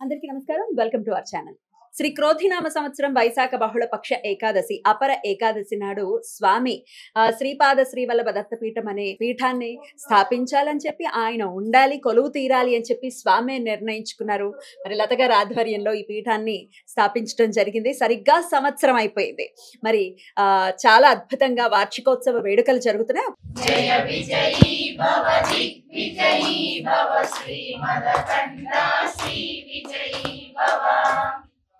అందరికీ నమస్కారం. Welcome to our channel. Sri క్రోధినామ సంవత్సరం వైశాఖ బహుళ పక్ష ఏకాదశి అపర ఏకాదశి నాడు స్వామి శ్రీపాద శ్రీవల్లభ దత్తపీఠం అనే పీఠాన్ని స్థాపించాలని చెప్పి ఆయన ఉండాలి, కొలువు తీరాలి అని చెప్పి స్వామి నిర్ణయించుకున్నారు. మరి లత గారి ఆధ్వర్యంలో ఈ పీఠాన్ని స్థాపించడం జరిగింది. సరిగ్గా సంవత్సరం అయిపోయింది. మరి చాలా అద్భుతంగా వార్షికోత్సవ వేడుకలు జరుగుతున్నాయి. జయ విజయీ భవ దిగ్విజయీ భవ శ్రీమదకండ శ్రీ విజయీ భవ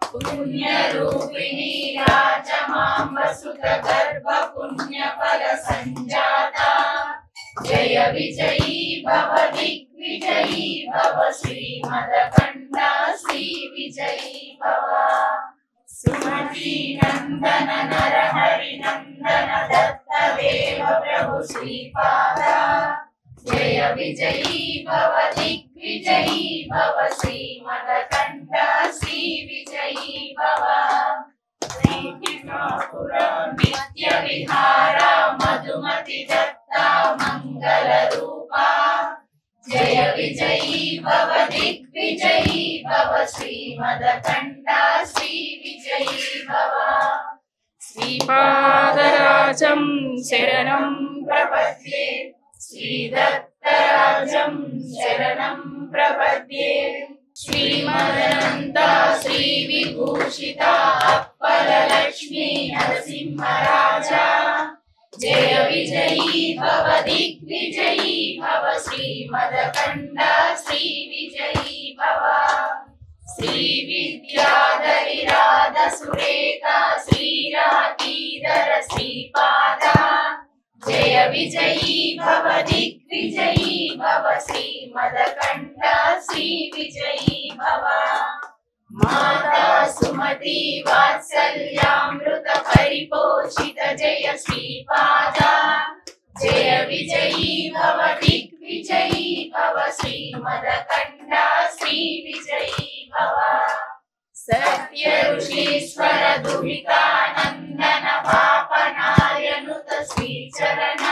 పుణ్యరూపిణీ రాజమాంబ సుత గర్భ పుణ్యఫల సంజాత జయ విజయీ భవ దిగ్విజయీ భవ శ్రీమదకండ శ్రీ విజయీ భవ సుమతి నందన నరహరి నందన దత్తదేవ ప్రభు శ్రీపాద జయ విజయీ భవ దిగ్విజయీ భవ శ్రీమదకండ శ్రీ విజయీ భవ శ్రీపుర నిత్య విహార మధుమతి దత్త మంగళ రూప జయ విజయీ భవ దిగ్విజయీ భవ శ్రీమదకండ శ్రీ విజయీ భవ శ్రీపాదరాజం శరణం ప్రపద్యే శ్రీదత్తరాజం శరణం ప్రపద్యే శ్రీమదనంత శ్రీ విభూషిత అప్పల లక్ష్మీ నరసింహరాజా జయ విజయీ భవ దిగ్విజయీ భవ శ్రీమదకండ శ్రీ విజయీ భవ శ్రీ విద్యాధరి రాధ సురేఖ శ్రీరాధీధర శ్రీపాద జయ విజయీ భవ దిగ్విజయీ భవ శ్రీమదకండ శ్రీ విజయీ భవ మాతా సుమతి వాత్సల్యామృత పరిపోషిత జయ శ్రీపాద జయ విజయీ భవ దిగ్విజయీ భవ శ్రీమదకండ శ్రీ విజయీ భవ సత్య ఋషీశ్వర దుహితానందన పాపనాయనుత శ్రీచరణ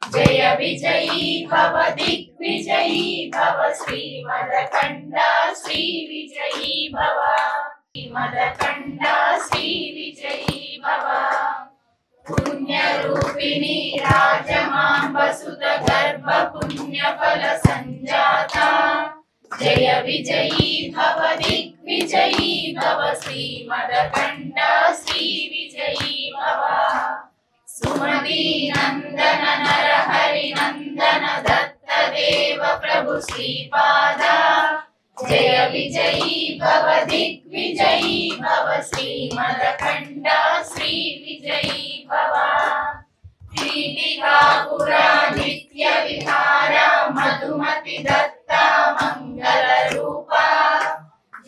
జయ విజయీ భవ దిగ్విజయీ భవ శ్రీమదకండ శ్రీ విజయీ భవ శ్రీమదకండ శ్రీ విజయీ భవ పుణ్యరూపిణీ రాజమాంబ సుత గర్భ పుణ్యఫల సంజాత జయ విజయీ భవ దిగ్విజయీ భవ శ్రీమదకండ శ్రీ విజయీ భవ సుమతి నందన నరహరి నందన దత్తదేవ ప్రభు శ్రీపాద జయ విజయీ భవ దిగ్విజయీ భవ శ్రీమదకండ శ్రీ విజయీ భవ పీఠికాపుర నిత్య విహార మధుమతి దత్త మంగళ రూప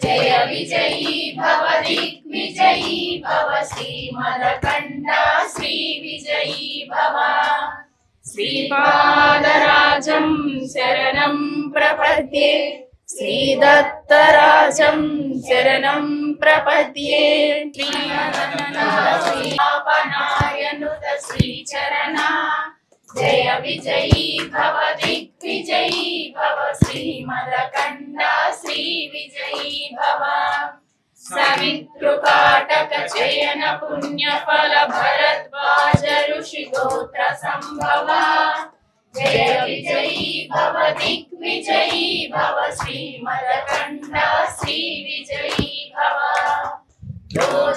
జయ విజయీ భవ దిగ్విజయీ భవ శ్రీమదకండ శ్రీ విజయీ భవ శ్రీపాదరాజం శరణం ప్రపద్యే శ్రీదత్తరాజం శరణం ప్రపద్యే శ్రీపాపనాయనుత శ్రీచరణ జయ విజయీ భవ దిగ్విజయీ భవ శ్రీమదకండ శ్రీ విజయీ భవ సవితృకాటక చయన పుణ్యఫల భరద్వాజ ఋషి గోత్ర సంభవ జయ విజయీ భవ దిగ్విజయీ భవ శ్రీమదకండ శ్రీ విజయీ భవ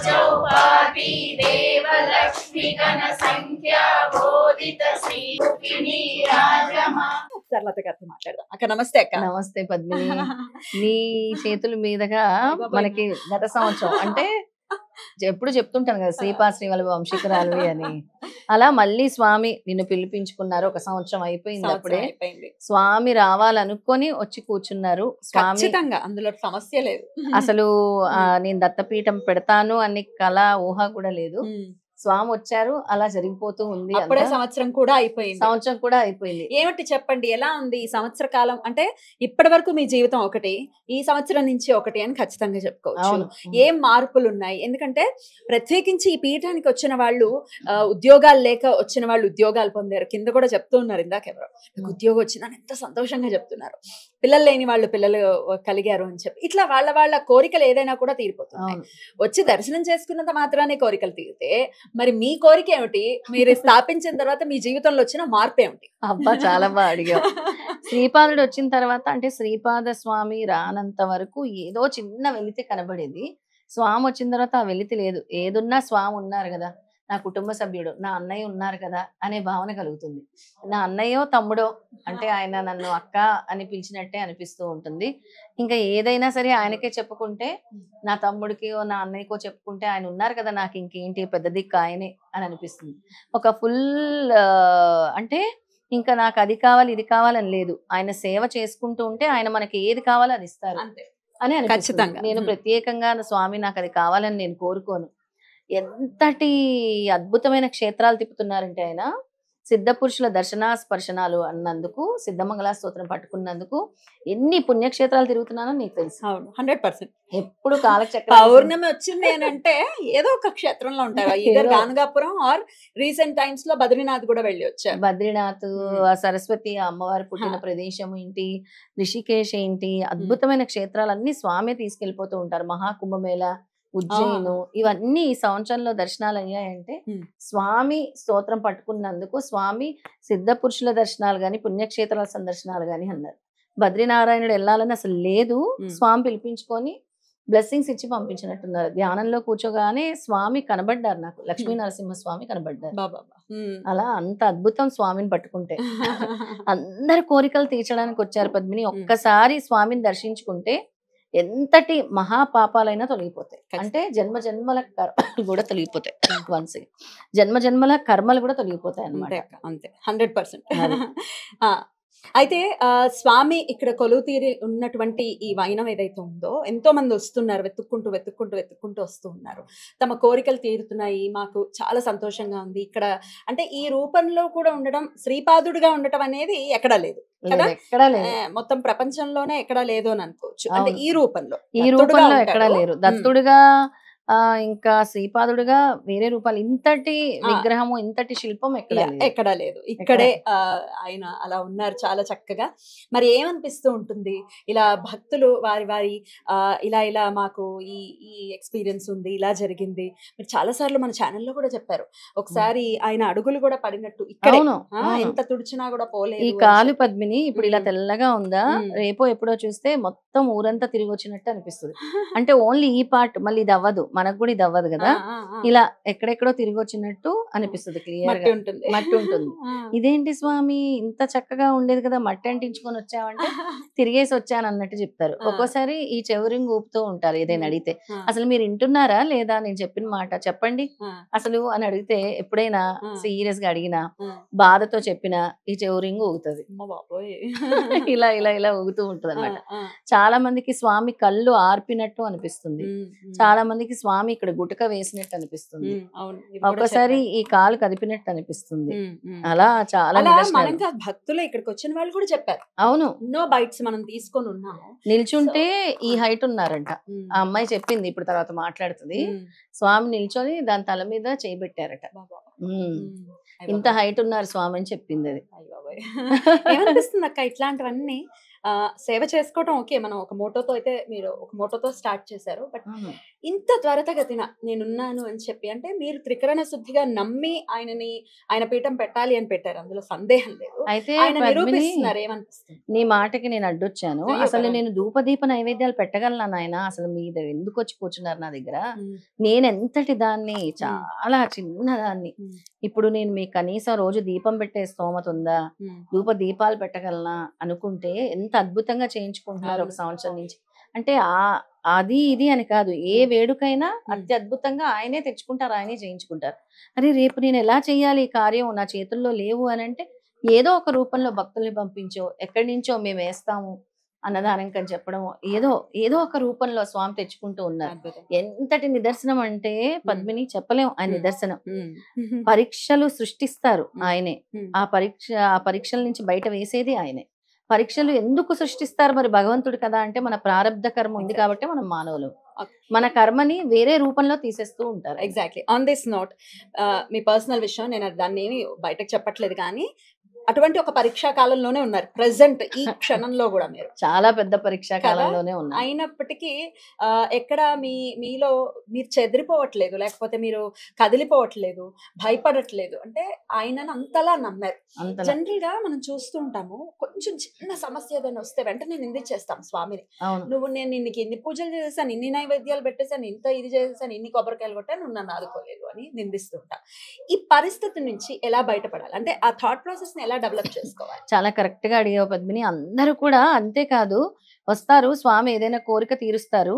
చౌపాతి దేవ లక్ష్మి గణ సంఖ్యా బోధిత శ్రీ రూపిణీ రాజమా. ఒకసారి లత గారితో మాట్లాడదాం. అక్క నమస్తే. అక్క నమస్తే పద్మిని. నీ చేతుల మీదుగా మనకి గత సంవత్సరం అంటే ఎప్పుడు చెప్తుంటాను కదా శ్రీపాద శ్రీవల్లభ వంశీకురాలు అని, అలా మళ్ళీ స్వామి నిన్ను పిలిపించుకున్నారు. ఒక సంవత్సరం అయిపోయింది. అప్పుడే స్వామి రావాలనుకొని వచ్చి కూర్చున్నారు. స్వామి అందులో సమస్య లేదు. అసలు నేను దత్తపీఠం పెడతాను అని కళ ఊహ కూడా లేదు. స్వామి వచ్చారు, అలా జరిగిపోతూ ఉంది. అప్పుడే అంతా సంవత్సరం కూడా అయిపోయింది. సంవత్సరం కూడా అయిపోయింది. ఏమిటి చెప్పండి, ఎలా ఉంది ఈ సంవత్సర కాలం? అంటే ఇప్పటి వరకు మీ జీవితం ఒకటి, ఈ సంవత్సరం నుంచి ఒకటి అని ఖచ్చితంగా చెప్పుకోవచ్చు. అవును. ఏం మార్పులు ఉన్నాయి? ఎందుకంటే ప్రత్యేకించి ఈ పీఠానికి వచ్చిన వాళ్ళు ఉద్యోగాలు లేక వచ్చిన వాళ్ళు ఉద్యోగాలు పొందారు. కింద కూడా చెప్తూ ఉన్నారు ఇందాక ఎవరో, నాకు ఉద్యోగం వచ్చిందని ఎంత సంతోషంగా చెప్తున్నారు. పిల్లలు లేని వాళ్ళు పిల్లలు కలిగారు అని చెప్పి, ఇట్లా వాళ్ళ వాళ్ళ కోరికలు ఏదైనా కూడా తీరిపోతున్నాయి. అవును. వచ్చి దర్శనం చేసుకున్నంత మాత్రానే కోరికలు తీరితే మరి మీ కోరిక ఏమిటి? మీరు స్థాపించిన తర్వాత మీ జీవితంలో వచ్చిన మార్పు ఏమిటి? అబ్బా చాలా బాగా అడిగావు. శ్రీపాదుడు వచ్చిన తర్వాత అంటే శ్రీపాద స్వామి రానంత వరకు ఏదో చిన్న వెలితి కనబడేది. స్వామి వచ్చిన తర్వాత ఆ వెలితి లేదు. ఏదున్నా స్వామి ఉన్నారు కదా, నా కుటుంబ సభ్యుడు, నా అన్నయ్య ఉన్నారు కదా అనే భావన కలుగుతుంది. నా అన్నయ్యో తమ్ముడో అంటే ఆయన నన్ను అక్క అని పిలిచినట్టే అనిపిస్తూ ఉంటుంది. ఇంకా ఏదైనా సరే ఆయనకే చెప్పుకుంటే, నా తమ్ముడికో నా అన్నయ్యకో చెప్పుకుంటే ఆయన ఉన్నారు కదా, నాకు ఇంకేంటి పెద్ద దిక్కు ఆయనే అని అనిపిస్తుంది. ఒక ఫుల్ అంటే ఇంకా నాకు అది కావాలి ఇది కావాలని లేదు. ఆయన సేవ చేసుకుంటూ ఉంటే ఆయన మనకి ఏది కావాలో అది ఇస్తారు అంతే, అని అనిపిస్తుంది. ఖచ్చితంగా. నేను ప్రత్యేకంగా స్వామి నాకు అది కావాలని నేను కోరుకోను. ఎంతటి అద్భుతమైన క్షేత్రాలు తిప్పుతున్నారంటే ఆయన సిద్ధ పురుషుల దర్శన స్పర్శనాలు అన్నందుకు, సిద్ధమంగళ స్తోత్రం పట్టుకున్నందుకు ఎన్ని పుణ్యక్షేత్రాలు తిరుగుతున్నానో నీకు తెలుసు. అవును, 100%. ఎప్పుడు కాలచక్ర పౌర్ణమి వచ్చింది అని అంటే ఏదో ఒక క్షేత్రంలో ఉంటారు. ఇద్దరు ఏదో. గానగాపురం ఆర్ రీసెంట్ టైమ్స్ లో బద్రీనాథ్ కూడా వెళ్ళి వచ్చారు. బద్రీనాథ్, ఆ సరస్వతి అమ్మవారు పుట్టిన ప్రదేశం ఏంటి, రిషికేశ్ ఏంటి, అద్భుతమైన క్షేత్రాలన్నీ స్వామి తీసుకెళ్లిపోతూ ఉంటారు. మహాకుంభమేళ, ఉజ్జయిను, ఇవన్నీ ఈ సంవత్సరంలో దర్శనాలు అయ్యాయంటే స్వామి స్తోత్రం పట్టుకున్నందుకు. స్వామి సిద్ధ పురుషుల దర్శనాలు గాని పుణ్యక్షేత్రాల సందర్శనాలు గాని అన్నారు. బద్రీనారాయణుడు వెళ్ళాలని అసలు లేదు, స్వామి పిలిపించుకొని బ్లెస్సింగ్స్ ఇచ్చి పంపించినట్టున్నారు. ధ్యానంలో కూర్చోగానే స్వామి కనబడ్డారు నాకు, లక్ష్మీ నరసింహ స్వామి కనబడ్డారు. అలా అంత అద్భుతం స్వామిని పట్టుకుంటే. అందరి కోరికలు తీర్చడానికి వచ్చారు పద్మిని. ఒక్కసారి స్వామిని దర్శించుకుంటే ఎంతటి మహాపాపాలైనా తొలగిపోతాయి. అంటే జన్మ జన్మల కర్మలు కూడా తొలగిపోతాయి. వన్స్ జన్మ జన్మల కర్మలు కూడా తొలగిపోతాయి అన్నమాట. అంతే 100%. అయితే స్వామి ఇక్కడ కొలువు తీరి ఉన్నటువంటి ఈ వైనం ఏదైతే ఉందో, ఎంతో మంది వస్తున్నారు, వెతుక్కుంటూ వస్తూ ఉన్నారు. తమ కోరికలు తీరుతున్నాయి, మాకు చాలా సంతోషంగా ఉంది. ఇక్కడ అంటే ఈ రూపంలో కూడా ఉండడం, శ్రీపాదుడుగా ఉండటం అనేది ఎక్కడా లేదు కదా, మొత్తం ప్రపంచంలోనే ఎక్కడా లేదు అని అనుకోవచ్చు. అంటే ఈ రూపంలో ఎక్కడా లేరు. దత్తుడుగా ఇంకా శ్రీపాదుడుగా వేరే రూపాలు, ఇంతటి విగ్రహము, ఇంతటి శిల్పం ఎక్కడా లేదు. ఇక్కడే ఆయన అలా ఉన్నారు చాలా చక్కగా. మరి ఏమనిపిస్తూ ఉంటుంది ఇలా భక్తులు వారి ఇలా మాకు ఈ ఎక్స్పీరియన్స్ ఉంది, ఇలా జరిగింది. మీరు చాలా సార్లు మన ఛానల్లో కూడా చెప్పారు, ఒకసారి ఆయన అడుగులు కూడా పడినట్టు ఇక్కడే, ఎంత తుడిచినా కూడా పోలేదు. ఈ కాలు పద్మిని ఇప్పుడు ఇలా తెల్లగా ఉందా, రేపో ఎప్పుడో చూస్తే మొత్తం ఊరంతా తిరిగి వచ్చినట్టు అనిపిస్తుంది. అంటే ఓన్లీ ఈ పార్ట్, మళ్ళీ ఇది అవ్వదు, మనకు కూడా ఇది అవ్వదు కదా, ఇలా ఎక్కడెక్కడో తిరిగి వచ్చినట్టు అనిపిస్తుంది. క్లియర్ గా మట్టి ఉంటుంది. ఇదేంటి స్వామి ఇంత చక్కగా ఉండేది కదా, మట్టి అంటించుకొని వచ్చావంటే తిరిగేసి వచ్చాను అన్నట్టు చెప్తారు. ఒక్కోసారి ఈ చెవురింగ్ ఊపుతూ ఉంటారు ఏదైనా అడిగితే, అసలు మీరు వింటున్నారా లేదా నేను చెప్పిన మాట చెప్పండి అసలు అని అడిగితే, ఎప్పుడైనా సీరియస్ గా అడిగినా బాధతో చెప్పినా ఈ చెవురింగ్ ఊగుతుంది. ఇలా ఇలా ఇలా ఊగుతూ ఉంటది అన్నమాట. చాలా మందికి స్వామి కళ్ళు ఆర్పినట్టు అనిపిస్తుంది, చాలా మందికి స్వామి ఇక్కడ గుటక వేసినట్టు అనిపిస్తుంది, ఒక్కోసారి ఈ కాలు కదిపినట్టు అనిపిస్తుంది. అలా చాలా భక్తులు ఇక్కడికి వచ్చిన వాళ్ళు కూడా చెప్పారు. అవును, ఎన్నో బైట్స్ మనం తీసుకొని ఉన్నాము. నిల్చుంటే ఈ హైట్ ఉన్నారంట. ఆ అమ్మాయి చెప్పింది, ఇప్పుడు తర్వాత మాట్లాడుతుంది. స్వామి నిల్చొని దాని తల మీద చేయబెట్టారట. ఇంత హైట్ ఉన్నారు స్వామి అని చెప్పింది. అది ఏమనిపిస్తుంది అక్క ఇట్లాంటివన్నీ సేవ చేసుకోవటం? ఓకే, మనం ఒక మోటోతో అయితే, మీరు ఒక మోటోతో స్టార్ట్ చేశారు, బట్ ఇంత త్వరితగతిన నేనున్నాను అని చెప్పి, అంటే మీరు త్రికరణ శుద్ధిగా నమ్మి ఆయన పీఠం పెట్టాలి అని పెట్టారు, అందులో సందేహం లేదు. అయితే ఆయన నిరూపిస్తున్నారు. ఏమనిపిస్తుంది? నీ మాటకి నేను అడ్డొచ్చాను. అసలు నేను ధూపదీప నైవేద్యాలు పెట్టగలను నాయన, అసలు మీద ఎందుకు వచ్చి కూర్చున్నారు నా దగ్గర? నేను ఎంతటి దాన్ని, చాలా చిన్న దాన్ని. ఇప్పుడు నేను మీకు కనీసం రోజు దీపం పెట్టే స్తోమత ఉందా? ధూప దీపాలు పెట్టగలనా అనుకుంటే ఎంత అద్భుతంగా చేయించుకుంటున్నారు ఒక సంవత్సరం నుంచి. అంటే అది ఇది అని కాదు, ఏ వేడుకైనా అత్యద్భుతంగా ఆయనే తెచ్చుకుంటారు, ఆయనే చేయించుకుంటారు. అరే రేపు నేను ఎలా చేయాలి ఈ కార్యం, నా చేతుల్లో లేవు అని అంటే ఏదో ఒక రూపంలో భక్తుల్ని పంపించో, ఎక్కడి నుంచో మేము వేస్తాము అన్నదానం కని చెప్పడం, ఏదో ఏదో ఒక రూపంలో స్వామి తెచ్చుకుంటూ ఉన్నారు. అద్భుతం. ఎంతటి నిదర్శనం అంటే పద్మిని చెప్పలేం ఆయన నిదర్శనం. ఉమ్. పరీక్షలు సృష్టిస్తారు ఆయనే. ఉమ్. ఆ పరీక్షల నుంచి బయట వేసేది ఆయనే. పరీక్షలు ఎందుకు సృష్టిస్తారు మరి భగవంతుడు కదా అంటే మన ప్రారబ్ధ కర్మ ఉంది కాబట్టి మనం మానవులు. మన కర్మని వేరే రూపంలో తీసేస్తూ ఉంటారు. Exactly. On this note, me personal విషయం, నేను దాన్ని ఏమి బయటకు చెప్పట్లేదు, కానీ అటువంటి ఒక పరీక్షా కాలంలోనే ఉన్నారు ప్రెసెంట్ ఈ క్షణంలో కూడా మీరు. చాలా పెద్ద పరీక్షా కాలంలోనే ఉన్నారు. అయినప్పటికీ ఎక్కడ మీలో మీరు చెదిరిపోవట్లేదు, లేకపోతే మీరు కదిలిపోవట్లేదు, భయపడట్లేదు. అంటే ఆయనను అంతలా నమ్మారు. జనరల్ గా మనం చూస్తూ ఉంటాము, కొంచెం చిన్న సమస్య ఏదైనా వస్తే వెంటనే నిందించేస్తాం స్వామిని. నువ్వు నేను ఇన్నికి ఇన్ని పూజలు చేశాను, ఇన్ని నైవేద్యాలు పెట్టేశాను, ఇంత ఇది చేశాను, ఇన్ని కొబ్బరికాయలు కొట్టాను, నువ్వు నన్ను ఆదుకోలేదు అని నిందిస్తుంటా. ఈ పరిస్థితి నుంచి ఎలా బయటపడాలి, అంటే ఆ థాట్ ప్రాసెస్ ని ఎలా డెవలప్ చేసుకోవాలి? చాలా కరెక్ట్ గా అడిగావు పద్మిని. అందరూ కూడా అంతేకాదు, వస్తారు స్వామి ఏదైనా కోరిక తీరుస్తారు,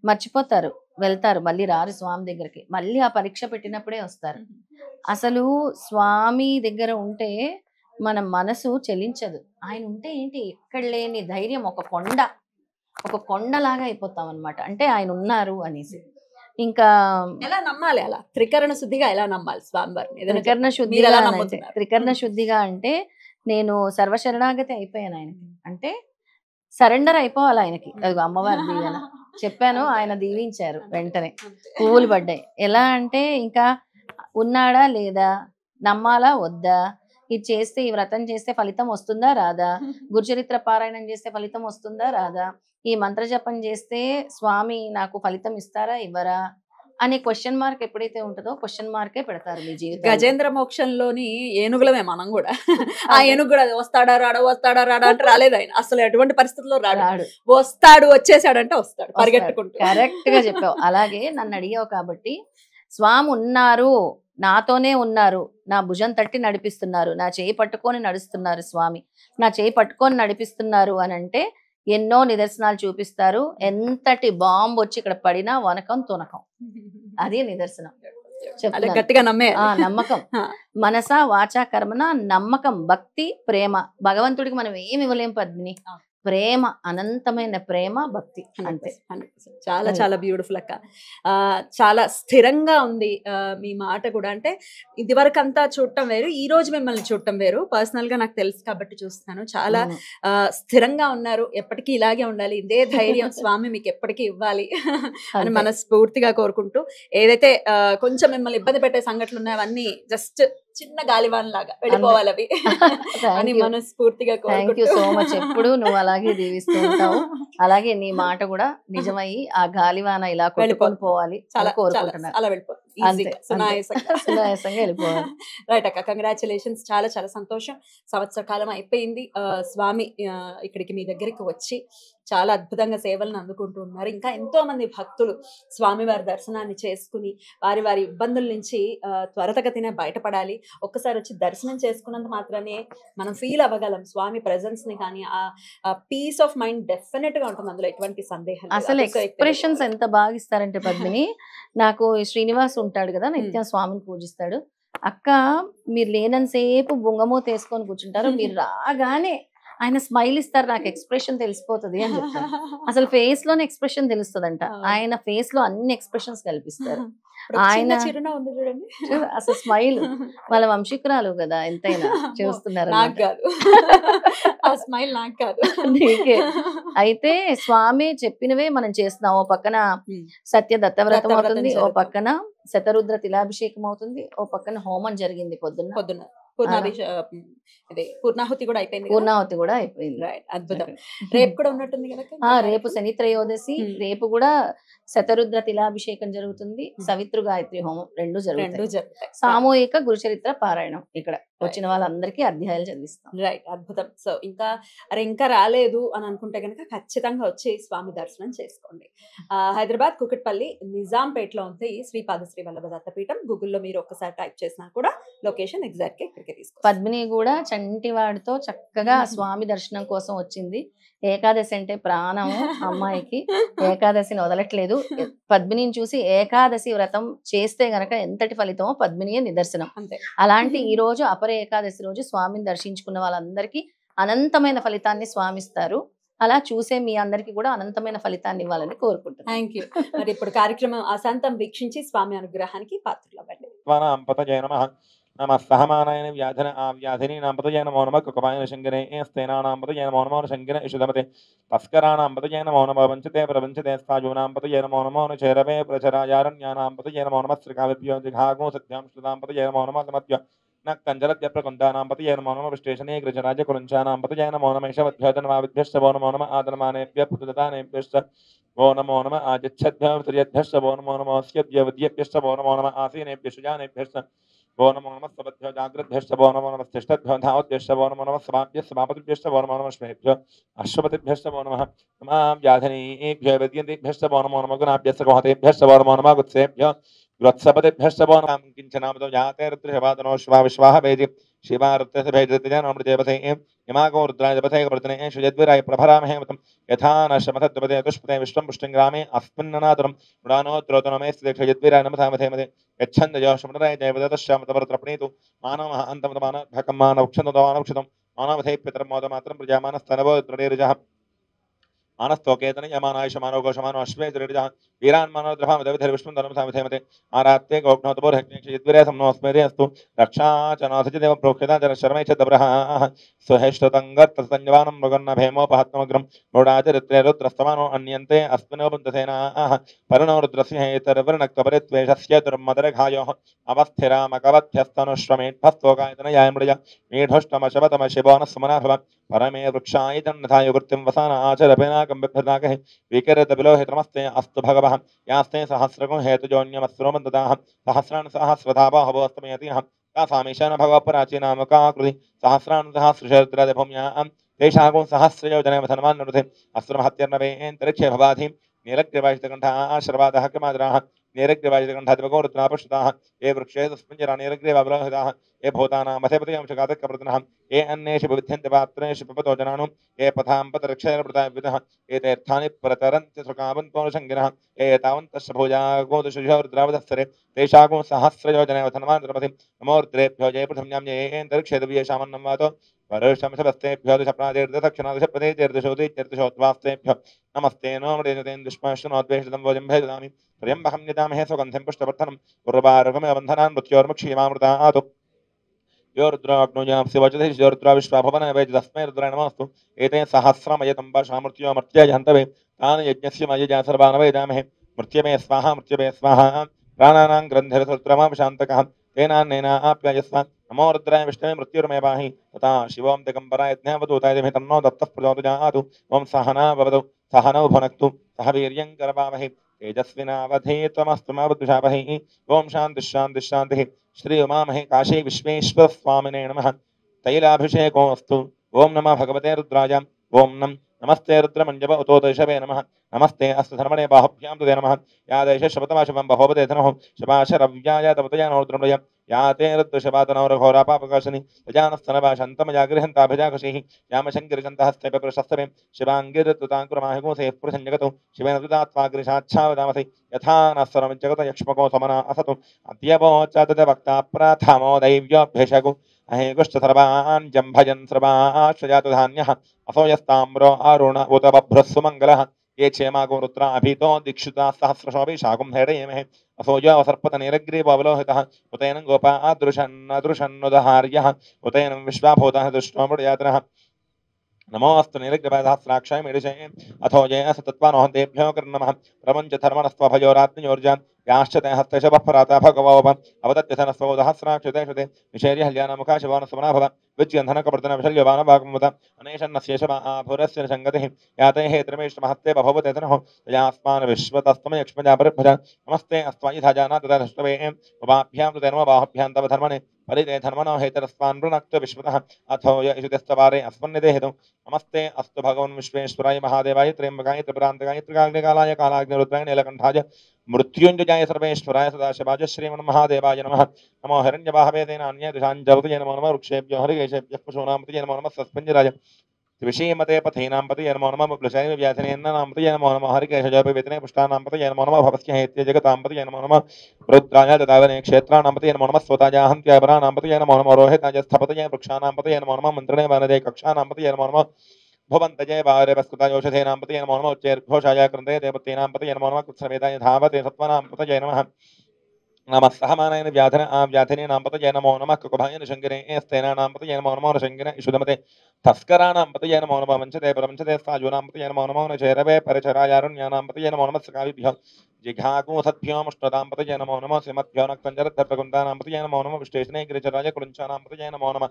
మర్చిపోతారు, వెళ్తారు, మళ్ళీ రారు స్వామి దగ్గరికి. మళ్ళీ ఆ పరీక్ష పెట్టినప్పుడే వస్తారు. అసలు స్వామి దగ్గర ఉంటే మన మనసు చెలించదు. ఆయన ఉంటే ఏంటి, ఎక్కడ లేని ధైర్యం, ఒక కొండలాగా అయిపోతాం అనమాట. అంటే ఆయన ఉన్నారు అనేసి. ఇంకా ఎలా నమ్మాలి, అలా త్రికరణ శుద్ధిగా ఎలా నమ్మాలి స్వామివారిని? త్రికరణ శుద్ధిగా అంటే నేను సర్వశరణాగతి అయిపోయాను ఆయనకి. అంటే సరెండర్ అయిపోవాలి ఆయనకి. అది అమ్మవారి దీవెన చెప్పాను, ఆయన దీవించారు, వెంటనే పువ్వులు పడ్డాయి. ఎలా అంటే ఇంకా ఉన్నాడా లేదా, నమ్మాలా వద్దా, ఇది చేస్తే, ఈ వ్రతం చేస్తే ఫలితం వస్తుందా రాదా, గురుచరిత్ర పారాయణం చేస్తే ఫలితం వస్తుందా రాదా, ఈ మంత్ర జపం చేస్తే స్వామి నాకు ఫలితం ఇస్తారా ఇవ్వరా అనే క్వశ్చన్ మార్క్ ఎప్పుడైతే ఉంటుందో క్వశ్చన్ మార్కే పెడతారు మీ జీవితం. గజేంద్ర మోక్షంలోని ఏనుగులమే మనం కూడా. ఆ ఏనుగు కూడా వస్తాడా రాడా అంటే రాలేదు ఆయన. అసలు ఎటువంటి పరిస్థితుల్లో రాడు. వస్తాడు, వచ్చేసాడంటే వస్తాడు పరిగెట్టుకుంటూ. కరెక్ట్ గా చెప్పావు. అలాగే నన్ను అడిగావు కాబట్టి, స్వామి ఉన్నారు, నాతోనే ఉన్నారు, నా భుజం తట్టి నడిపిస్తున్నారు, నా చేయి పట్టుకొని నడుస్తున్నారు స్వామి, నా చేయి పట్టుకొని నడిపిస్తున్నారు అని అంటే ఎన్నో నిదర్శనాలు చూపిస్తారు. ఎంతటి బాంబు వచ్చి ఇక్కడ పడినా వనకం తునకం, అదే నిదర్శనం. గట్టిగా నమ్మే నమ్మకం, మనస వాచా కర్మన నమ్మకం, భక్తి, ప్రేమ. భగవంతుడికి మనం ఏమి ఇవ్వలేం పద్మిని, ప్రేమ, అనంతమైన ప్రేమ, భక్తి, అంతే. చాలా చాలా బ్యూటిఫుల్ అక్క. చాలా స్థిరంగా ఉంది మీ మాట కూడా. అంటే ఇదివరకు అంతా చూడటం వేరు, ఈ రోజు మిమ్మల్ని చూడటం వేరు. పర్సనల్ గా నాకు తెలుసు కాబట్టి చూస్తున్నాను. చాలా స్థిరంగా ఉన్నారు. ఎప్పటికీ ఇలాగే ఉండాలి, ఇదే ధైర్యం స్వామి మీకు ఎప్పటికీ ఇవ్వాలి అని మనస్ఫూర్తిగా కోరుకుంటూ, ఏదైతే కొంచెం మిమ్మల్ని ఇబ్బంది పెట్టే సంఘటనలు ఉన్నాయో అవన్నీ జస్ట్ చిన్న గాలివాన్ లాగా వెళ్ళిపోవాలి అవి అని మనస్ఫూర్తిగా కోరుకుంటూ. So much. ఎప్పుడు నువ్వు అలాగే దీవిస్తూ ఉంటావు, అలాగే నీ మాట కూడా నిజమయ్యి ఆ గాలివాన ఇలా కొట్టుకొని పోవాలి కోరుకుంటున్నాను. అలా వెళ్ళిపోతుంది, సునాయాసంగా వెళ్ళిపోవాలి. రైట్ అక్క, కంగ్రాచులేషన్స్. చాలా చాలా సంతోషం. సంవత్సర కాలం అయిపోయింది. స్వామి ఇక్కడికి మీ దగ్గరికి వచ్చి చాలా అద్భుతంగా సేవలను అందుకుంటూ ఉన్నారు. ఇంకా ఎంతో మంది భక్తులు స్వామివారి దర్శనాన్ని చేసుకుని వారి వారి ఇబ్బందుల నుంచి త్వరితగతిన బయటపడాలి. ఒక్కసారి వచ్చి దర్శనం చేసుకున్నంత మాత్రమే మనం ఫీల్ అవ్వగలం స్వామి ప్రెజెన్స్ ని. కానీ ఆ పీస్ ఆఫ్ మైండ్ డెఫినెట్ గా ఉంటుంది, అందులో ఎటువంటి సందేహం. అసలు ఎక్స్ప్రెషన్స్ ఎంత బాగా ఇస్తారంటే పద్మిని, నాకు శ్రీనివాస్ ఉంటాడు కదా, నిత్యం స్వామిని పూజిస్తాడు. అక్క మీరు లేనంతసేపు బొంగమూత వేసుకొని కూర్చుంటారు, మీరు రాగానే ఆయన స్మైల్ ఇస్తారు, నాకు ఎక్స్ప్రెషన్ తెలిసిపోతుంది అని చెప్తాను. అసలు ఫేస్ లోనే ఎక్స్ప్రెషన్ తెలుస్తుందంట. ఆయన ఫేస్ లో అన్ని ఎక్స్ప్రెషన్స్ కల్పిస్తారు. ఆయన అసలు స్మైల్, వాళ్ళ వంశీకురాలు కదా ఎంతైనా చూస్తున్నారు. నీకే అయితే స్వామి చెప్పినవే మనం చేస్తున్నాం. ఓ పక్కన సత్య దత్తవ్రతం అవుతుంది, ఓ పక్కన శతరుద్ర తిలాభిషేకం అవుతుంది, ఓ పక్కన హోమం జరిగింది పొద్దున్న. పూర్ణాహుతి కూడా అయిపోయింది. అద్భుతం. రేపు కూడా ఉన్నట్టుంది కదా. రేపు శని త్రయోదశి, రేపు కూడా శతరుద్ర తిలాభిషేకం జరుగుతుంది, సవిత్రు గాయత్రి హోమం రెండు జరుగుతాయి. సామూహిక గురుచరిత్ర పారాయణం ఇక్కడ వచ్చిన వాళ్ళందరికీ అధ్యాయాలు చదివిస్తాం. రైట్, అద్భుతం. సో ఇంకా రాలేదు అని అనుకుంటే కనుక ఖచ్చితంగా వచ్చి స్వామి దర్శనం చేసుకోండి. హైదరాబాద్ కుకట్పల్లి నిజాంపేటలో ఉంది శ్రీపాద శ్రీ వల్లభ దత్తపీఠం. గూగుల్లో మీరు ఒక్కసారి టైప్ చేసినా కూడా లొకేషన్ ఎగ్జాక్ట్ గా ఇక్కడికి తీసుకో. పద్మిని కూడా చంటివాడితో చక్కగా స్వామి దర్శనం కోసం వచ్చింది. ఏకాదశి అంటే ప్రాణము అమ్మాయికి, ఏకాదశిని వదలట్లేదు. పద్మినిని చూసి ఏకాదశి వ్రతం చేస్తే గనక ఎంతటి ఫలితమో పద్మినియే నిదర్శనం. అలాంటి ఈ రోజు అపర ఏకాదశి రోజు స్వామిని దర్శించుకున్న వాళ్ళందరికీ అనంతమైన ఫలితాన్ని స్వామిస్తారు. అలా చూసే మీ అందరికీ కూడా అనంతమైన ఫలితాన్ని ఇవ్వాలని కోరుకుంటున్నాను. Thank you. మరి ఇప్పుడు కార్యక్రమం అశాంతం వీక్షించి స్వామి అనుగ్రహానికి పాత్రలవ్వండి. పతజయ నమ నమ సహమానాయన వ్యాధన ఆ వ్యాధినీనాం పతజయ నమో నమ కుకపాయన శంకరే స్థేనానాం పతజయ నమో నమో శంకర ఇషుధమతే తస్కరాణాం పతజయ నమో నమ వంచతే ప్రపంచతే స్థాజూనాం పతజయ నమో నమో చేరవే ప్రచరాయారణ్యానాం పతజయ నమో నమ శ్రీకావ్యభ్యో జిఘాగో సత్యాం శ్రుతాం పతజయ నమో నమ సమత్య నక్కంజలద్య ప్రకుందానాం పతజయ నమో నమ విశ్లేషణే గృజరాజ కులంచానాం పతజయ నమో నమ యశవద్భ్యోధనమావిద్భ్యశ్చ వో నమో నమ ఆదనమానేభ్య పుతుదతానేభ్యశ్చ वो नमो नमः आजच्छद्भ्यश्च वो नमो नमः अस्यद्यवद्यभ्यश्च वो नमो नमः आसीनेभ्यश्च जानेभ्यश्च वो नमो नमः सबद्भ्यो जाग्रद्भ्यश्च वो नमो नमः तिष्ठद्भ्यो धावद्भ्यश्च वो नमो नमः समापतिभ्यश्च वो नमो नमः श्वेभ्यो अश्वपतिभ्यश्च वो नमः नमः व्याधिनीभ्यो वद्यन्तेभ्यश्च वो नमो नमः गुणाभ्यश्च गोहतेभ्यश्च वो नमो नमः गुत्सेभ्यो ग्रोत्सपतिभ्यश्च वो नमः किञ्चनामतो जाते रुद्रशवादनो श्वाविश्वाह वेदि शिवारुत्रस्य भेजृत्यजानमृतेपथे यमागो रुद्राय पथे वर्तने शुजद्विराय प्रभरामहे मतं यथा न शमथद्वपते तुष्पते विश्वं पुष्टिङ्ग्रामे अस्मिन्ननातुरं उडानो द्रोतनमे स्थितिक्षयद्विराय नमथा मथे मथे यच्छन्दयो शमनराय जयवदतश्यामतपरत्रप्रणीतु मानवः अन्तमतमानभकं मानवक्षन्दमानवक्षतं मानवधे पितरं मोदमात्रं प्रजामानस्तनवो द्रडेरजः मानस्तोकेतन यमानायुषमानो घोषमानो अश्वे द्रडेरजः वीरान् मानवद्रभामदविधर्विष्णुं धर्मसामथे मथे आरात्ते गोघ्नोतपोर्हक्ष्यद्विराय सम्नोऽस्मेदे अस्तु रक्षा च नाथचिदेव प्रोक्षिता च शर्मे च दब्रः सुहेष्टतङ्गत्तसंजवानं मृगन्नभेमोपहत्मग्रं मूढाचरित्रे रुद्रस्तमानो अन्यन्ते अस्मिनोपन्तसेनाः परिणो रुद्रस्य हेतर्वर्णक्तपरित्वेषस्य दुर्मदरघायोः अवस्थिरामकवध्यस्तनुश्रमेढ्भस्तोकायतनयाय मृज मेढोष्टमशवतम शिवोनस्मनाभव परमे वृक्षाय जन्नथाय वृत्तिं वसान आचरपेनाकं बिभ्रताकः विकरतबिलोहितमस्ते अस्तु भगवः यास्ते सहस्रगुं हेतुजोन्यमस्रोमन्दताः सहस्रान् सहस्रधाबाहवोऽस्तमयतिः तासामीशान भगवपराचीनामकाकृति सहस्रान् सहस्रशरद्रभूम्यां तेषागुं सहस्रयोजनमथनमान्नरुथे अस्त्रमहत्यर्नवेन्तरिक्षे भवाधिं नीलग्रीवाजितकण्ठाः शर्वादः किमादराः नीलग्रीवाजितकण्ठादिवगोरुत्रापश्रुताः ये वृक्षे तस्मिञ्जरा नीलग्रीवावलोहिताः ये भूतानां मथेपतिंशघातकप्रतिनः ये अन्येषु विविध्यन्ते पात्रेषु पिबतो जनानुं ये पथाम्पतरक्षयप्रदाविदः ये तीर्थानि प्रतरन्ति सुखावन्तोनुषङ्गिनः ये एतावन्तश्च भुजागोदशुषो रुद्रावधस्तरे तेषागुं सहस्रयोजनमथनमान्नरपथिं नमो रुद्रेभ्यो जय पृथिव्यां येऽन्तरिक्षे दिव्येषामन्नं वातो वरुषमशवस्तेभ्यो दुषप्रादेर्दक्षिणादिशपदेर्दशोदीत्यर्दशोद्वास्तेभ्यो नमस्ते नो मृदेशतेन्दुष्माश्नुनोद्वेषितं भोजं भेददामि प्रियं निदामहे सुगन्धिं पुष्टवर्धनं उर्वारुकमेव मृत्योर्मुक्षीमामृतातु यो रुद्राग्नुजांसि वचति यो रुद्रा विश्वाभवन वैजतस्मै रुद्राय नमोऽस्तु एते सहस्रमयतं मृत्यो मर्त्याय हन्तवे तान् यज्ञस्य मयजा सर्वान् वेदामहे मृत्यवे स्वाहा प्राणानां ग्रन्थिरसुत्रमां शान्तकः तेनान्नेनाप्यायस्व नमो रुद्राय विष्णवे मृत्युर्मे पाहि तथा शिवों दिगम्बराय यज्ञावधूताय दिमहे तन्नो दत्तः प्रचोदयात् ॐ सहना भवतु सहनौ भुनक्तु सह वीर्यं करवावहै तेजस्विनावधीत्वमस्तु मा विद्विषावहै ॐ शान्तिः शान्तिः शान्तिः श्री उमामहे काशी विश्वेश्वर स्वामिने नमः तैलाभिषेकोऽस्तु ओं नमः भगवते रुद्राय ओं नमस्ते रुद्रमञ्जप उतोदशवे नमः नमस्ते अस्तु धर्मणे बाहुभ्यां तुते नमः या देश शपथमाशुभं बहोपते धनः शपाशरव्याय तपतया नोर्द्रमृय या ते रुद्रशपातनौरघोरापापकाशिनी प्रजानस्तनभाषन्तमया गृहन्ताभिजाकुशीः यामशङ्करचन्तहस्ते प्रशस्तवे शिवाङ्गिरतुताङ्कुरमाहिगोसे पुरुषञ्जगतु शिवेन तुतात्माग्रिशाच्छावदामसि यथा न सर्वं यक्ष्मको समना असतु अद्यवोचतत वक्ता प्राथमो दैव्योऽभ्यशगु अहेगुष्ठसर्वान् जम्भजन् सर्वाश्रजातु धान्यः असो यस्ताम्रो अरुण उत बभ्रस्सु मङ्गलः ये क्षेमागो रुद्रा अभितो दीक्षिता सहस्रशोभि शाकुं हेडयेमहे असो यो सर्पतनीरग्रीवोऽवलोहितः उतेन गोपा अदृशन्नुदहार्यः उतेन विश्वाभूतः दृष्टो मृडयातनः नमोऽस्तु नीलग्रीवसहस्राक्षाय मेडिशे अथो ये असतत्वानोहन्तेभ्यो कर्णमः प्रपञ्चधर्मणस्त्वभयोरात्मयोर्जान् याश्च ते हस्तशवपराता भगवोप अवदत्यथनस्वोदहस्राक्षतेषुते निषेर्यहल्यानामुखा शिवानसमना भव विज्यन्धनकवर्तनविशल्यवानभागमुत अनेशन्नस्येषवाभुरस्य निषङ्गतिः याते हेत्रमेष्टमहत्ते बभवते तनः तयास्मान् विश्वतस्तमयक्ष्मजापरिभ्रज नमस्ते अस्त्वायिधा जाना तथा दृष्टवे उपाभ्यां तुते नमो बाहुभ्यां तव धर्मणे परिते धर्मणो हेतरस्मान् वृणक्त विश्वतः अथो य इषुतस्तवारे अस्मन्निते हेतु नमस्ते अस्तु भगवन् विश्वेश्वराय महादेवाय त्र्यम्बकाय त्रिपुरान्तकाय त्रिकाग्निकालाय कालाग्निरुद्राय नीलकण्ठाय मृत्युञ्जयाय सर्वेश्वराय सदाशिवाय श्रीमन्महादेवाय नमः नमो हिरण्यवाहवे तेनान्यदिशाञ्जवतये नमो नमः वृक्षेभ्यो हरिकेशेभ्यः पशूनामतये नमो नमः सस्पञ्जराय विषीमते पथीनां पतये नमो नमः प्लुषाय व्याधिनेन्नां पतये नमो नमः हरिकेशजयपवितने पुष्टानां पतये नमो नमः भवस्य हेत्य जगतां पतये नमो नमः रुद्राय ददावने क्षेत्राणां पतये नमो नमः स्वताजाः हन्त्यापराणां पतये नमो नमः रोहिताय स्थपतये वृक्षाणां पतये नमो नमः मन्त्रणे वनदे कक्षाणां पतये नमो नमः भुवन्तजे वारेवस्कृतयोषधेनां पतये नमो नमः उच्चैर्घोषाय कृन्दे देवतेनां पतये नमो नमः कुत्समेताय धावते सत्त्वानां पतये नमः नमः सहमानायन व्याधन व्याधिने नाम पतये नमो नमः कुकुभायन शङ्करे स्तेनानां पतये नमो नमो शङ्करे इषुदमते तस्कराणां पतये नमो नमः वञ्चते प्रपञ्चते साजूनां पतये नमो नमो नचैरवे परिचरायारुण्यानां पतये नमो नमः सकाविभ्यः जिघागुसद्भ्यो मुष्टदां पतये नमो नमः श्रीमद्भ्यो नक्तञ्जरद्धप्रकुन्दानां पतये नमो नमः विष्टेशने गिरिचराय कुरुञ्चानां पतये नमो नमः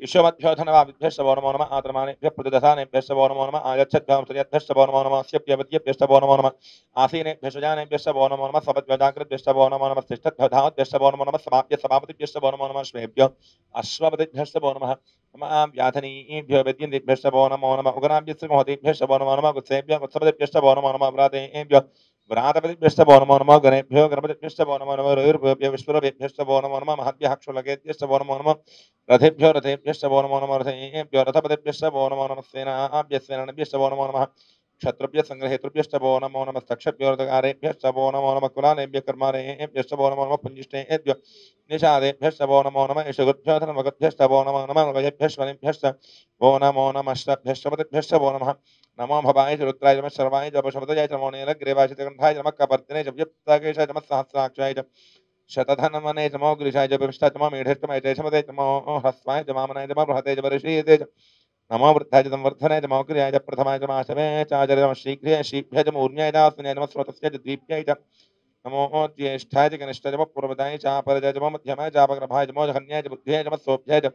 ईश्वमद्भ्यो धनवाभ्यश्च वो नमो नमः आत्रमानेभ्यः प्रतिदधानेभ्यश्च वो नमो नमः आयच्छद्भ्यो श्रियद्भ्यश्च वो नमो नमः अस्यभ्यवद्यभ्यश्च वो नमो नमः आसीनेभ्यश्च जानेभ्यश्च वो नमो नमः सपद्भ्यजाकृतभ्यश्च वो नमो नमः तिष्ठद्भ्यधावद्भ्यश्च वो नमो नमः समाप्य सभापतिभ्यश्च वो नमो नमः श्वेभ्यो अश्वपतिभ्यश्च वो नमः नमः व्याधनीभ्यो विद्यन्तेभ्यश्च वो नमो नमः उग्राभ्यश्च महतीभ्यश्च वो नमो नमः गुत्सेभ्यो गुत्सपतिभ्यश्च वो नमो नमः व्रातेभ्यो व्रातपतिभ्यश्च वो नमो नमः गणेभ्यो गणपतिभ्यश्च वो नमो नमः रविर्भ्यो विश्वरूपेभ्यश्च वो नमो नमः महद्भ्यः क्षुलकेभ्यश्च वो नमो नमः रथेभ्यो रथेभ्यश्च वो नमो नमः रथेभ्यो रथपतिभ्यश्च वो नमो नमः सेनाभ्यश्च वो नमो नमः क्षत्रुभ्य संग्रहेतृभ्यश्च वो नमो नमः तक्षभ्यो रथकारेभ्यश्च वो नमो नमः कुलालेभ्य कर्मारेभ्यश्च वो नमो नमः पुञ्जिष्टेभ्यो निषादेभ्यश्च वो नमो नमः इषुगुभ्यो धनमगभ्यश्च वो नमो नमः मृगजेभ्यश्च वो नमो नमः श्रभ्यश्च पतिभ्यश्च वो नमः नमो भवाय च रुद्राय नमः शर्वाय च पशुपतये च नमो नीलग्रीवाय च गन्धाय च नमः कपर्दिने च व्यप्ताकेशाय च नमः सहस्राक्षाय च शतधनमने च नमो गिरिशाय च विष्टाय च नमो मेढष्टमाय च शमते च नमो ह्रस्वाय च मामनाय च नमो बृहते च वर्षीयते च नमो वृद्धाय च संवर्धनाय च नमो क्रियाय च प्रथमाय च माशवे च आचार्य नमः शीघ्राय शीभ्याय च मूर्ध्याय च आस्मनाय नमः स्रोतस्याय च द्वीप्याय च नमो ज्येष्ठाय च कनिष्ठाय च नमः पूर्वदाय च अपरजाय च नमो मध्यमाय च अपग्रभाय च नमो जघन्याय च बुद्ध्याय च नमः सोभ्याय च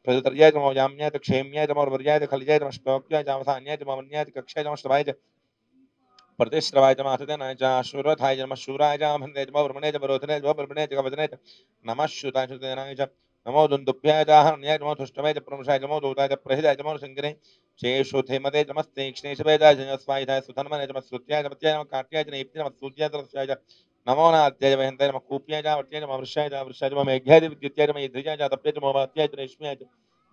प्रजुतर्याय च नमो याम्याय च क्षेम्याय च नमो वर्याय च खल्याय च नमः श्लोक्याय च अवसान्याय च नमो मन्याय च कक्षाय च नमः श्रवाय च प्रतिश्रवाय च मासतेनाय च शूरथाय च नमः शूराय च भन्दाय च नमो ब्रह्मणे च वरोधनाय च नमो ब्रह्मणे च कवचनाय च नमः श्रुताय श्रुतेनाय च नमो दुन्दुभ्याय च हरण्याय च नमो धुष्टवाय च प्रमुषाय च नमो दूताय च प्रहिताय च नमो शङ्करे शेषुधेमते च नमस्तेक्ष्णेशवाय च जनस्वायिधाय सुधन्मने च नमः श्रुत्याय च मत्याय नमः काट्याय च नेप्याय च नमः सूत्याय च रस्याय च नमो नाद्याय च वहन्ताय नमः कूप्याय च वर्त्याय च नमः वृषाय च नमः मेघ्याय च विद्युत्याय च नमः इन्द्रियाय च तप्याय च नमो वात्याय च रेश्म्याय च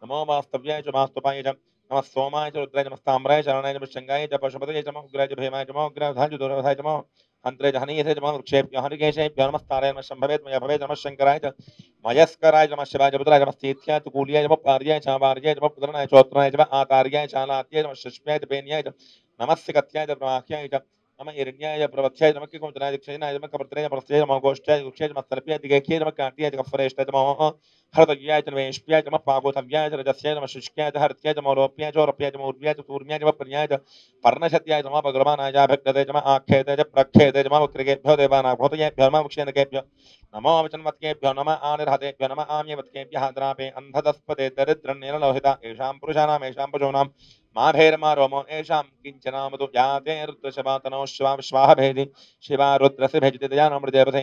नमो वास्तव्याय च मास्तुपाय च नमः सोमाय च रुद्राय च नमः ताम्राय च शरणाय च शृङ्गाय च पशुपतये च नमः उग्राय च भीमाय च नमः उग्रावधाय च दूरवधाय च नमः हन्त्रे च हनीयसे च नमः वृक्षेभ्यो हरिकेशेभ्यो नमस्ताराय नमः शम्भवे च मयभवे च नमः शङ्कराय च मयस्कराय च नमः शिवाय च पुत्राय च नमः स्थीत्याय च कूल्याय च नमः पार्याय च वार्याय च नमः पुत्रनाय च चोत्रनाय च नमः आतार्याय च आलात्याय च नमः शिष्म्याय च पेन्याय च नमः सिकत्याय च प्रवाह्याय च नमः हिरण्याय च प्रवत्याय च नमः किकुञ्चनाय च क्षयनाय च नमः कपर्तनाय च प्रस्थाय च नमः गोष्ठ्याय च वृक्षाय च नमः सर्प्याय च दिगेख्याय च नमः काट्याय च कफरेष्टाय च नमः हरदज्ञाय च वेश्प्याय च नमः पागोथव्याय च रजस्याय च नमः शुष्क्याय च हरत्याय च नमः रोप्याय च औरप्याय च मूर्व्याय च तूर्म्याय च नमः पर्याय च पर्णशत्याय च नमः भगवानाय च भक्तते च नमः आख्यायते च प्रख्यायते च नमः कृगेभ्यो देवानां भूतयेभ्यो नमः वृक्षेनकेभ्यो नमो वचनवत्केभ्यो नमः आनिर्हतेभ्यो नमः आम्यवत्केभ्यः द्रापे अन्धतस्पते दरिद्रन्नीललोहिता येषां पुरुषाणां येषां पशूनां माभेर्मा रोमो येषां किञ्चनामतु याते रुद्रशवातनो श्वा विश्वाह भेदि शिवा रुद्रस्य भेजिते दयानमृदेवते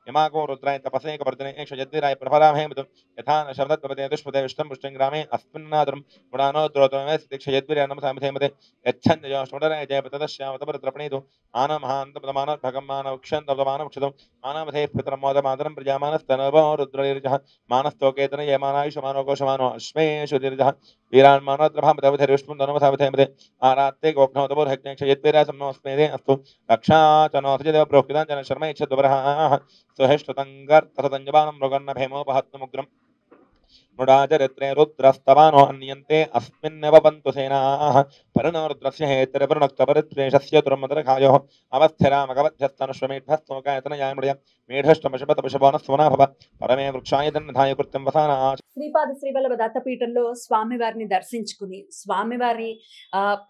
यमाको रुद्राय तपसे कवर्तने यद्विराय प्रभरामहे मृदु यथा न शब्दत्वपते दुष्पदे विष्टं पुष्टिं ग्रामे अस्मिन्नादरं गुणानो द्रोतमे दीक्ष यद्विराय नमः सामधेमते यच्छन् योष्टराय जयपतदश्यामतपरत्रपणेतु आनमहान्तपदमान भगमान उक्षन् तपमान उक्षतम् आनामधे पितरं मोदमादरं प्रजामानस्तनवो रुद्रैर्जः मानस्तोकेतन यमानायुषमानो कोशमानो अश्वेषु दीर्घः वीरान्मानोद्रभामतवधेर्विष्णुं धनुमसावधेमते आरात्ते गोघ्नोतपोर्हज्ञेक्ष यद्विराय सम्नोऽस्मेदे अस्तु रक्षा च नोऽसजदेव प्रोक्तिदां जन शर्म इच्छद्वरः सुहेष्टुतङ्गर्तसतञ्जबानं मृगन्नभेमोपहत्तमुग्रम् मृडाचरित्रे रुद्रस्तवानो अन्यन्ते अस्मिन्नेव पन्तु सेनाः परिणो रुद्रस्य हेतरपरुणक्तपरित्वेषस्य दुर्मदरखायोः अवस्थिरामगवध्यस्तनुष्वमेढस्तोकायतनयाय मृय मेढष्टमशपतपशुभवनस्वना भव परमे वृक्षाय दन्नधाय कृत्यं वसाना శ్రీపాద శ్రీవల్లభ దత్తపీఠంలో స్వామివారిని దర్శించుకుని స్వామివారి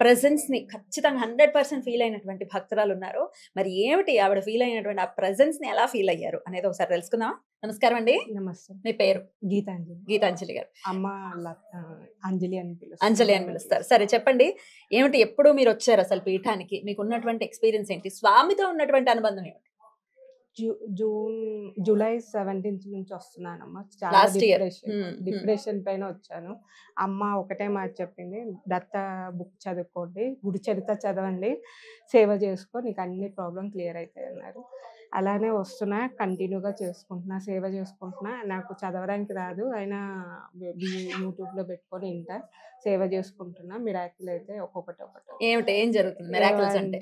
ప్రెజెన్స్ ని ఖచ్చితంగా 100% ఫీల్ అయినటువంటి భక్తురాలు ఉన్నారు. మరి ఏమిటి ఆవిడ ఫీల్ అయినటువంటి ఆ ప్రెజెన్స్ ని ఎలా ఫీల్ అయ్యారు అనేది ఒకసారి తెలుసుకుందాం. నమస్కారం అండి. నమస్తే. మీ పేరు? గీతాంజలి. గీతాంజలి గారు. అమ్మ అంజలి అని పిలుస్తారు. అంజలి అని పిలుస్తారు. సరే చెప్పండి, ఏమిటి ఎప్పుడు మీరు వచ్చారు అసలు పీఠానికి? మీకు ఉన్నటువంటి ఎక్స్పీరియన్స్ ఏంటి? స్వామితో ఉన్నటువంటి అనుబంధం ఏమిటి? జూలై 17 నుంచి వస్తున్నానమ్మా. చాలా లాస్ట్ ఇయర్ డిప్రెషన్ పైన వచ్చాను. అమ్మ ఒకటే మాట చెప్పింది, దత్త బుక్ చదువుకోండి, గుడి చరిత్ర చదవండి, సేవ చేసుకో, నీకు అన్ని ప్రాబ్లం క్లియర్ అవుతాయి అన్నారు. అలానే వస్తున్నా, కంటిన్యూగా చేసుకుంటున్నా, సేవ చేసుకుంటున్నా. నాకు చదవడానికి రాదు, అయినా యూట్యూబ్లో పెట్టుకొని ఇంటా సేవ చేసుకుంటున్నా. మిరాకిల్ అయితే ఒక్కొక్కటి ఏం జరుగుతుంది మిరాకిల్స్ అంటే?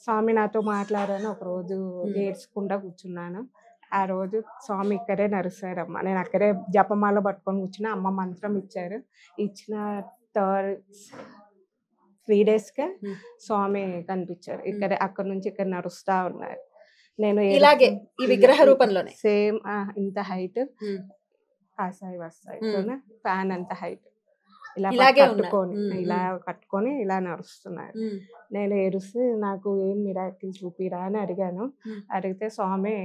స్వామి నాతో మాట్లాడాను. ఒకరోజు ఏడ్చుకుంటా కూర్చున్నాను. ఆ రోజు స్వామి ఇక్కడే నరుసారమ్మ. నేను అక్కడే జపమాల పట్టుకొని కూర్చున్నా. అమ్మ మంత్రం ఇచ్చారు. ఇచ్చిన 3 డేస్కే Hmm. స్వామి కనిపించారు. ఇక్కడ అక్కడ నుంచి ఇక్కడ నడుస్తా ఉన్నారు. నేను ఇలాగే ఈ విగ్రహ రూపంలోనే సేమ్ ఇంత హైట్ Hmm. కాసాయి వస్తాయి Hmm. ఫ్యాన్ అంత హైట్ ఇలా ఇలాగే ఉన్నారు. కట్టుకొని Hmm. ఇలా కట్టుకొని ఇలా నడుస్తున్నారు. ఉమ్, నేను ఏడుస్తే నాకు ఏం మిరాకిల్ చూపిరా అని అడిగాను. Hmm. అడిగితే స్వామి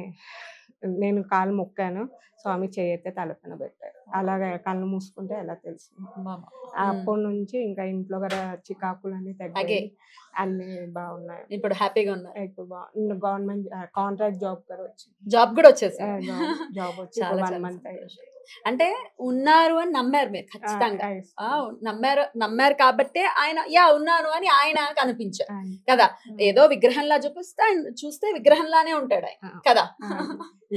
నేను కాలు మొక్కాను, స్వామి చేయైతే తలపైన పెట్టారు. అలాగే కళ్ళు మూసుకుంటే ఎలా తెలిసింది. బాబా. అప్పటి నుంచి ఇంకా ఇంట్లో కూడా చికాకులన్నీ తగ్గాయి, అన్ని బాగున్నాయి. ఇప్పుడు హ్యాపీగా ఉన్నారు. ఇప్పుడు గవర్నమెంట్ కాంట్రాక్ట్ జాబ్ కూడా వచ్చింది. జాబ్ కూడా వచ్చేసింది. జాబ్ వచ్చి చాలా 1 చాలా మంత్ సంతోషం. అంటే ఉన్నారు అని నమ్మారు మీరు ఖచ్చితంగా. నమ్మారు కాబట్టే ఆయన ఉన్నాను అని ఆయన కనిపించారు కదా. ఏదో విగ్రహంలా చూస్తే విగ్రహంలానే ఉంటాడు ఆయన కదా.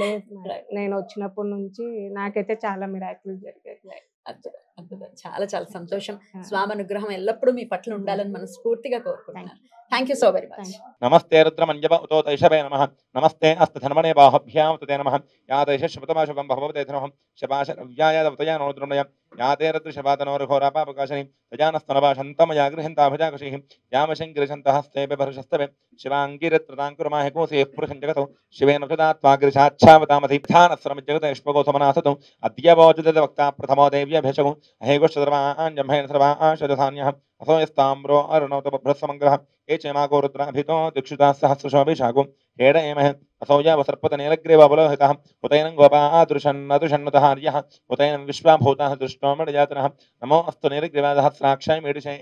లేదు నేను వచ్చినప్పటి నుంచి నాకైతే చాలా మిరాకిల్ జరిగాయి. అద్భుతం, అద్భుతం. చాలా చాలా సంతోషం. స్వామి అనుగ్రహం ఎల్లప్పుడూ మీ పట్ల ఉండాలని మనస్ఫూర్తిగా కోరుకుంటున్నాను. Thank you so very much. నమస్తే రుద్రమంజవ ఉతో తైషవే నమః. నమస్తే అస్తధన్మనే బాహభ్యాం తతే నమః. యా తైష శుభతమాశుభం భవతే నమః. శపాశ వ్యాయాదవతయా నోద్రుణయ యాతే రద్రిషపాతనోరఘోరాపాపకాశని తజానస్తనభాషంతమయా గృహంతాభుజాకుశీః యామశంకరిశంతహస్తే బిభర్షస్తవే శివాంగిరత్రతాంకురమాహికోసి పురుషం జగతో శివేన త్వాగ్రిశాచ్ఛావతామధి ధానస్రమిజ్జగతైష్పగోతమనాసతో అద్యవోజత వక్తా ప్రథమో దేవ్యభిషగు అహేగోష్ఠధర్మాంజంభేన సర్వాంశజధాన్యః అసోయస్తామ్రో అరుణోతభ్రస్సమంగ్రహ ఏ చేమాగో రుద్రాభితో దిక్షుతా సహస్రశోభిషాగు హేడ ఏమః అసౌజావసర్పత నీలగ్రీవబలోహితః ఉతైనం గోపాదృషన్నదృషన్నుతహార్యః ఉతైనం విశ్వాభూతః దృష్టోమణిజాతనః నమో అస్తు నీలగ్రీవాదహస్రాక్షాయ మీడిషే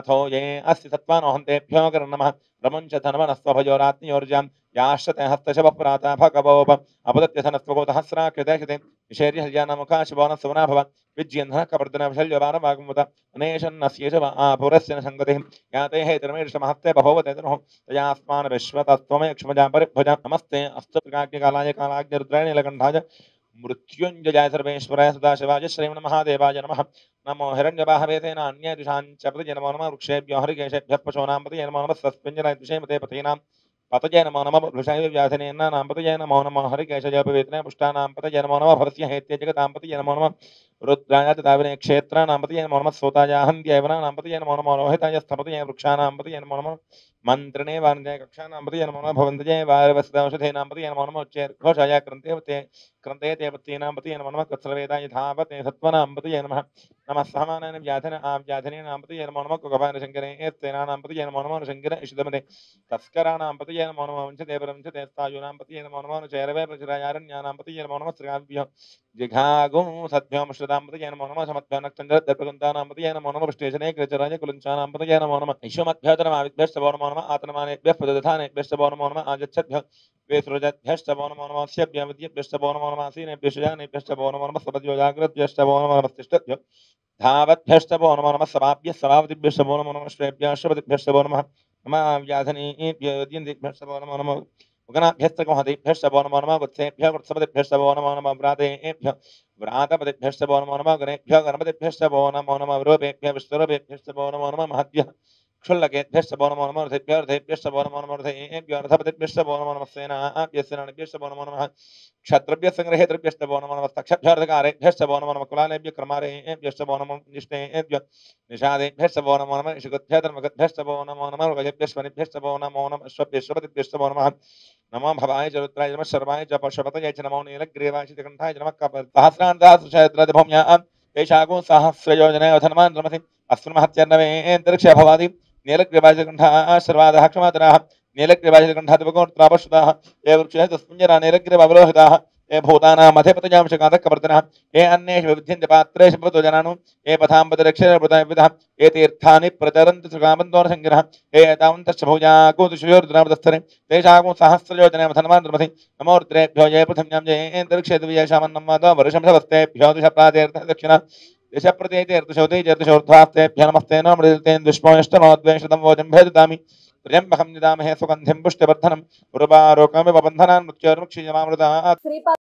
అథో ఏ అస్తి సత్వానోహంతేభ్యో నమః రమంచ ధనవనస్వభయోరాత్మయోర్జాం యాశ్రతే హస్తశవప్రాతా భగవోప అపదత్యధనస్వగోతహస్రాకృతే విశేర్య హల్యానముఖా శివోనస్వనా భవ విజ్యంధన కవర్ధనశల్యవానవాగముత అనేషన్నస్యేషవ ఆపురస్య సంగతి యాతే హేతిరమేషమహస్తే బహోవతే తనుః తయాస్మాన్ విశ్వతత్వమయక్ష్మజా పరిభుజ నమస్తే అస్తకాగ్నికాలాయ కాలాగ్నిరుద్రాయ నీలకంఠాయ మృత్యుంజయాయ సర్వేశ్వరాయ సదాశివాయ శ్రీమన్మహాదేవాయ నమః. నమో హిరణ్యబాహవేతేనాన్యదిశాంచపతయ నమో నమః వృక్షేభ్యో హరికేశేభ్యః పశూనాం పతయ నమో నమః సస్పింజనాయ దిశేమతే పతీనాం పతయ నమో నమః వృషాయ వ్యాధనేనానాం పతయ నమో నమః హరికేశజపవేతనే పుష్టానాం పతయ నమో నమః భరస్య హేత్య జగతాం పతయ నమో నమః రుద్రాయ తదావినే క్షేత్రానాం పతయ నమో నమః సోతాయాహంద్యవనానాం పతయ నమో నమః లోహితాయ స్థపతయ వృక్షానాం పతయ నమో నమః మంత్రిణే వాణిజ్య కక్షానాం పతయ నమో నమః భవంతజే వారవస్దౌషధేనాం పతయ నమో నమః ఉచ్చేర్ఘోషాయ క్రంతే దేవతీనాం పతయ నమో నమః కత్సలవేదాయ ధావతే సత్వనాం పతయ నమః నమః సహమానాన వ్యాధన వ్యాధనేనాం పతయ నమో నమః కుగపాన శంకరే ఏస్తేనానాం పతయ నమో నమః శంకర ఇషిదమతే తస్కరాణాం పతయ నమో నమః వంచతే పరంచతే స్థాయూనాం పతయ నమో నమః చైరవే ప్రచురాయారణ్యానాం పతయ నమో నమః శ్రీగాభ్యో జిఘాగో సద్భ్యోం శ్రుతాం పతయ నమో నమః సమద్భ్యో నక్తంజర దర్పగంతానాం పతయ నమో నమః స్టేషనే కృచరాయ కులంచానాం పతయ నమో నమః విశ్వమద్భ్యోతరమావిద్భ్యశ్చ నమో నమః ఆత్మమానేభ్యః పదధానేభ్యశ్చ నమో నమః ఆజచ్చద్భ్యః వేసృజద్భ్యశ్చ నమో నమః స్యభ్యవిద్యభ్యశ్చ నమో నమః సీనేభ్యశ్చ నమో నమః సపద్యో జాగ్రత్భ్యశ్చ నమో నమః తిష్టభ్యో धावद्भ्यश्च वो नमो नमः समाप्य समावतिभ्यश्च वो नमो नमः श्रेभ्यश्च वो नमः नमः व्याधनीभ्यश्च वो नमो नमः उगनाभ्यश्च गहदेभ्यश्च वो नमो नमः वत्सेभ्यः वत्सपतिभ्यश्च वो नमो नमः व्रातेभ्यः व्रातपतिभ्यश्च वो नमो नमः गणेभ्यः गणपतिभ्यश्च वो नमो नमः विरूपेभ्यः विश्वरूपेभ्यश्च वो नमो नमः महद्भ्यः क्षुल्लकेभ्यश्च वो नमो नमः रथेभ्यश्च वो नमो नमः रथेभ्यः रथपतिभ्यश्च वो नमो नमः सेनाभ्यश्च वो नमो नमः क्षत्रभ्यस्संग्रहेतृभ्यश्च वो नमो नमः तक्षभ्यर्धकारेभ्यश्च वो नमो नमः कुलालेभ्यः क्रमारेभ्यश्च वो नमः निष्ठेभ्यः निषादेभ्यश्च वो नमो नमः ऋषिगद्भ्यः वो नमो नमः ऋगजभ्यश्च वो नमो नमः अश्वभ्यश्च वो नमः नमो भवाय च रुद्राय नमः शर्वाय च पशुपतये च नमो नीलग्रीवाय च कंठाय च नमः सहस्रान्तसहस्रशयद्रभूम्या एषागो सहस्रयोजने धनवान् रमति अस्मिन् महत्यर्णवे अन्तरिक्षे भवादि नीलग्रीवाय च कंठाः सर्वादः क्षमातराः नीलग्रीवाय च कंठादिवगोत्रापश्रुताः ये वृक्षे तस्मिञ्जरा नीलग्रीवावलोहिताः ये भूतानाम् अधिपतयांशकान्तकवर्तिनः ये अन्येषु विविध्यन्ते पात्रेषु भवतो जनानु ये पथाम्बदरक्षेणविदः ये तीर्थानि प्रचरन्ति सुखामन्दोनशङ्किनः ये एतावन्तश्च भुजाकोतिशयोर्द्रावतस्थरे तेषागो सहस्रयोजने धनवान् रमति नमो रुद्रेभ्यो ये पृथिव्यां ये अन्तरिक्षे दिव्येषामन्नं वादो वर्षं शवस्तेभ्यो दिशप्रातेऽर्थदक्षिणा दिशप्रतीतेऽर्थशोधैत्यर्थशोर्ध्वास्तेभ्यो नमस्ते नमृतेन दुष्पोष्टमोद्वेषितं वोचं भेददामि त्र्यम्बकं निदामहे सुगन्धिं पुष्टिवर्धनं उर्वारोकमिव बन्धनान् मृत्योर्मुक्षीयमामृतात् శ్రీపాద